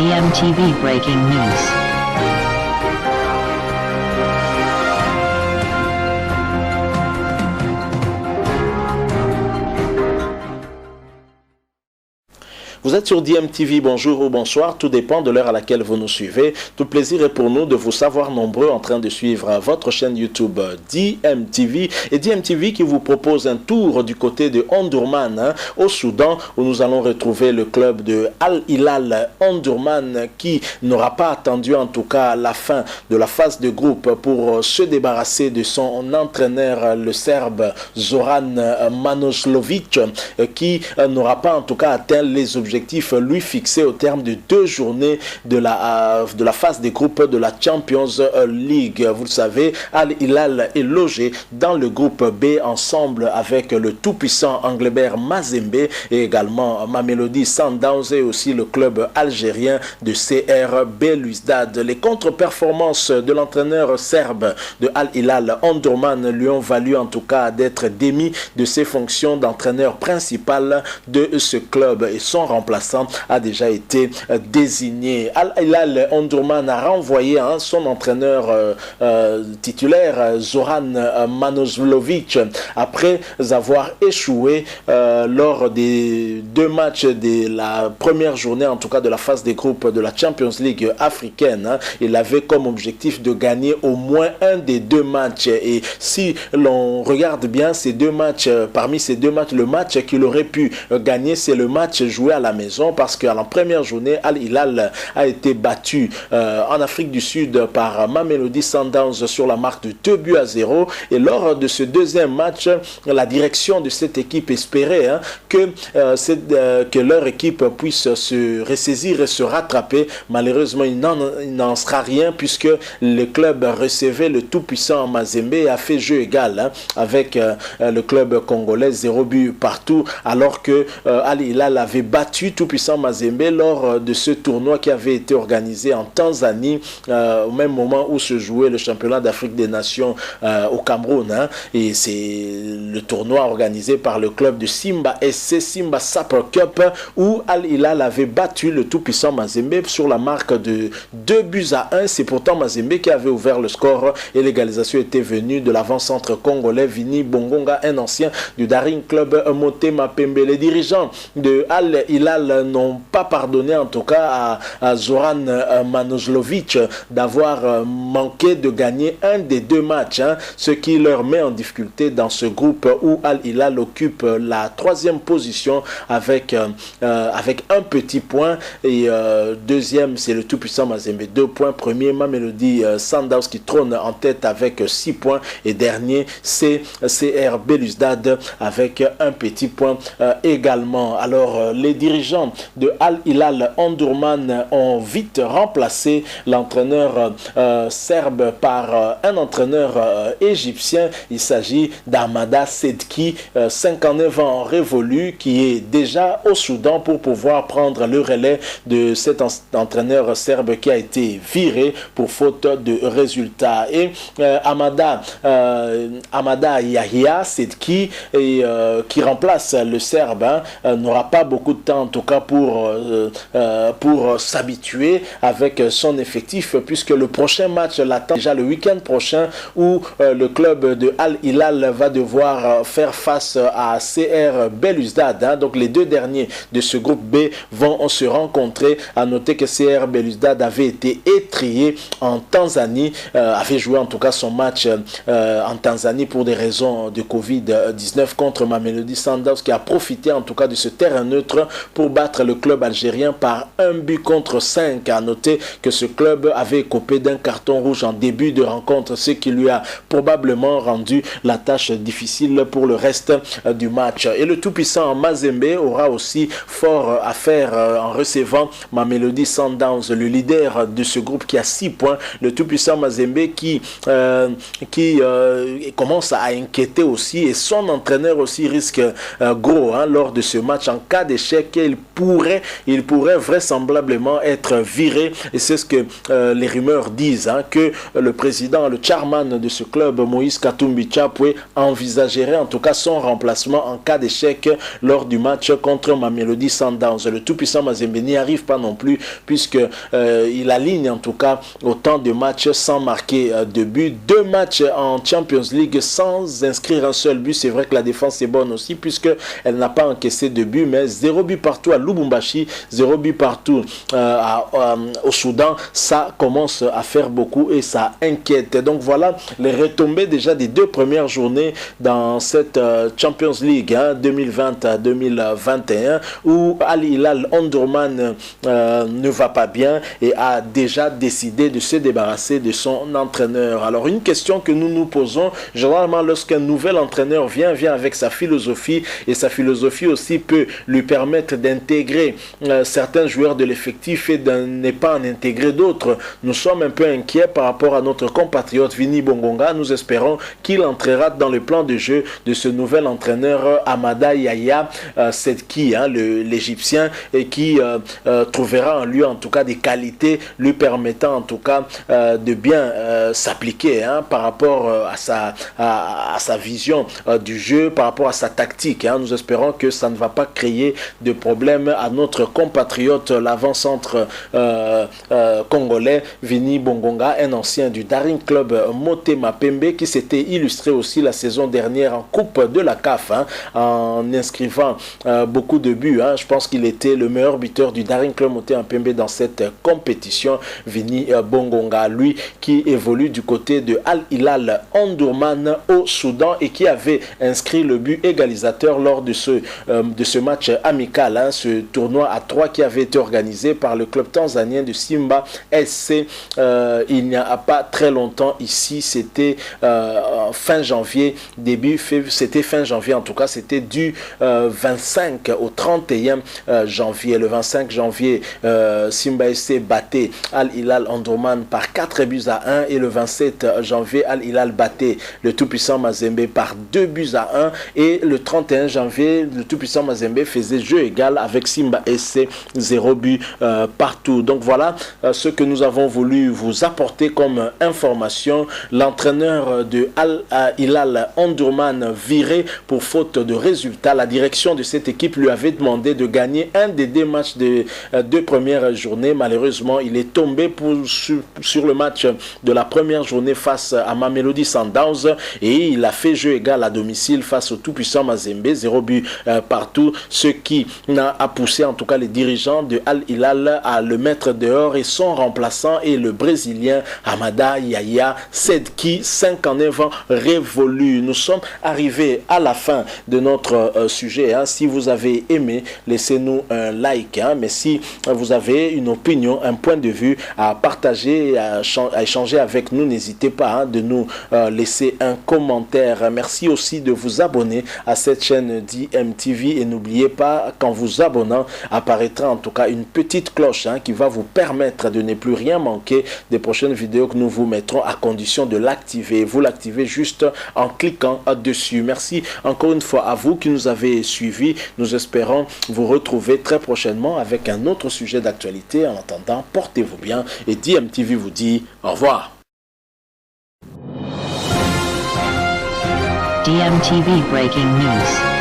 DMTV Breaking News. Vous êtes sur DMTV, bonjour ou bonsoir, tout dépend de l'heure à laquelle vous nous suivez. Tout plaisir est pour nous de vous savoir nombreux en train de suivre votre chaîne YouTube DMTV. Et DMTV qui vous propose un tour du côté de Omdurman, au Soudan, où nous allons retrouver le club de Al Hilal Omdurman qui n'aura pas attendu en tout cas la fin de la phase de groupe pour se débarrasser de son entraîneur, le Serbe Zoran Manojlovic, qui n'aura pas en tout cas atteint les objectifs lui fixé au terme de 2 journées de la phase des groupes de la Champions League. Vous le savez, Al Hilal est logé dans le groupe B ensemble avec le tout-puissant Anglebert Mazembe et également Mamelodi Sundowns et aussi le club algérien de CR Belouizdad. Les contre-performances de l'entraîneur serbe de Al Hilal Omdurman lui ont valu en tout cas d'être démis de ses fonctions d'entraîneur principal de ce club et son remplaçant a déjà été désigné. Al Hilal Omdurman a renvoyé son entraîneur titulaire Zoran Manojlovic après avoir échoué lors des 2 matchs de la première journée en tout cas de la phase des groupes de la Champions League africaine. Il avait comme objectif de gagner au moins un des 2 matchs et si l'on regarde bien ces 2 matchs, parmi ces 2 matchs, le match qu'il aurait pu gagner c'est le match joué à la maison parce qu'à la première journée, Al Hilal a été battu en Afrique du Sud par Mamelodi Sundowns sur la marque de 2-0 et lors de ce deuxième match, la direction de cette équipe espérait que leur équipe puisse se ressaisir et se rattraper. Malheureusement, il n'en sera rien puisque le club recevait le tout-puissant Mazembe et a fait jeu égal avec le club congolais, 0 but partout alors que Al Hilal avait battu tout-puissant Mazembe lors de ce tournoi qui avait été organisé en Tanzanie au même moment où se jouait le championnat d'Afrique des Nations au Cameroun. Et c'est le tournoi organisé par le club de Simba SC, Simba Super Cup, où Al Hilal avait battu le tout-puissant Mazembe sur la marque de 2-1. C'est pourtant Mazembe qui avait ouvert le score et l'égalisation était venue de l'avant-centre congolais Vini Bongonga, un ancien du Daring Club Motema Pembe. Les dirigeants de Al Hilal n'ont pas pardonné en tout cas à Zoran Manojlovic d'avoir manqué de gagner un des 2 matchs, ce qui leur met en difficulté dans ce groupe où Al Hilal occupe la 3e position avec un petit point et deuxième c'est le tout-puissant Mazembe 2 points, premier Mamelodi Sundowns qui trône en tête avec 6 points et dernier c'est CR Belouizdad avec un petit point également. Alors les dirigeants de Al Hilal Omdurman ont vite remplacé l'entraîneur serbe par un entraîneur égyptien. Il s'agit d'Amada Sedki, 59 ans révolu, qui est déjà au Soudan pour pouvoir prendre le relais de cet entraîneur serbe qui a été viré pour faute de résultats. Et Amada Yahya Sedki qui remplace le serbe n'aura pas beaucoup de temps en tout cas pour s'habituer avec son effectif puisque le prochain match l'attend déjà le week-end prochain où le club de Al Hilal va devoir faire face à CR Belouizdad. Donc les 2 derniers de ce groupe B vont se rencontrer. À noter que CR Belouizdad avait été étrillé en Tanzanie, avait joué en tout cas son match en Tanzanie pour des raisons de Covid-19 contre Mamelodi Sundowns qui a profité en tout cas de ce terrain neutre pour battre le club algérien par 1-5. À noter que ce club avait écopé d'un carton rouge en début de rencontre, ce qui lui a probablement rendu la tâche difficile pour le reste du match. Et le tout-puissant Mazembe aura aussi fort à faire en recevant Mamelodi Sundowns, le leader de ce groupe qui a 6 points. Le tout-puissant Mazembe qui commence à inquiéter aussi et son entraîneur aussi risque gros lors de ce match. En cas d'échec, il pourrait vraisemblablement être viré. Et c'est ce que les rumeurs disent, hein, que le président, le chairman de ce club, Moïse Katumbi Chapwe, envisagerait en tout cas son remplacement en cas d'échec lors du match contre Mamelodi Sundowns. Le tout-puissant Mazembe n'y arrive pas non plus, puisque il aligne en tout cas autant de matchs sans marquer de but. 2 matchs en Champions League sans inscrire un seul but. C'est vrai que la défense est bonne aussi, puisqu'elle n'a pas encaissé de but, mais 0 but partout à Lubumbashi, 0 but partout au Soudan. Ça commence à faire beaucoup et ça inquiète. Donc voilà les retombées déjà des 2 premières journées dans cette Champions League 2020-2021, où Al Hilal Omdurman ne va pas bien et a déjà décidé de se débarrasser de son entraîneur. Alors une question que nous nous posons, généralement lorsqu'un nouvel entraîneur vient avec sa philosophie, et sa philosophie aussi peut lui permettre d'intégrer certains joueurs de l'effectif et de ne pas en intégrer d'autres. Nous sommes un peu inquiets par rapport à notre compatriote Vini Bongonga. Nous espérons qu'il entrera dans le plan de jeu de ce nouvel entraîneur Amada Yaya Sedki, l'Égyptien, et qui trouvera en lui en tout cas des qualités lui permettant en tout cas de bien s'appliquer par rapport à sa vision du jeu, par rapport à sa tactique. Nous espérons que ça ne va pas créer de problème à notre compatriote, l'avant-centre congolais Vini Bongonga, un ancien du Daring Club Motema Pembe, qui s'était illustré aussi la saison dernière en Coupe de la CAF en inscrivant beaucoup de buts. Je pense qu'il était le meilleur buteur du Daring Club Motema Pembe dans cette compétition. Vini Bongonga, lui qui évolue du côté de Al Hilal Omdurman au Soudan et qui avait inscrit le but égalisateur lors de ce match amical, ce tournoi à 3 qui avait été organisé par le club tanzanien de Simba SC il n'y a pas très longtemps. Ici c'était fin janvier, c'était fin janvier, en tout cas c'était du 25 au 31 janvier. Le 25 janvier, Simba SC battait Al Hilal Omdurman par 4 buts à 1, et le 27 janvier, Al Hilal battait le tout-puissant Mazembe par 2 buts à 1, et le 31 janvier, le tout-puissant Mazembe faisait jeu égal avec Simba SC, 0 but partout. Donc voilà ce que nous avons voulu vous apporter comme information. L'entraîneur de Al Hilal Omdurman viré pour faute de résultats. La direction de cette équipe lui avait demandé de gagner un des 2 matchs de 2 premières journées. Malheureusement, il est tombé sur le match de la première journée face à Mamelodi Sundowns, et il a fait jeu égal à domicile face au tout-puissant Mazembe, 0 but partout, ce qui a poussé en tout cas les dirigeants de Al Hilal à le mettre dehors, et son remplaçant est le Brésilien Amada Yaya Sedki, 59 ans révolu. Nous sommes arrivés à la fin de notre sujet. Si vous avez aimé, laissez-nous un like, mais si vous avez une opinion, un point de vue à partager, à échanger avec nous, n'hésitez pas de nous laisser un commentaire. Merci aussi de vous abonner à cette chaîne DMTV, et n'oubliez pas qu'en vous abonnant apparaîtra en tout cas une petite cloche qui va vous permettre de ne plus rien manquer des prochaines vidéos que nous vous mettrons, à condition de l'activer. Vous l'activez juste en cliquant dessus. Merci encore une fois à vous qui nous avez suivis. Nous espérons vous retrouver très prochainement avec un autre sujet d'actualité. En attendant, portez-vous bien, et DMTV vous dit au revoir. DMTV Breaking News.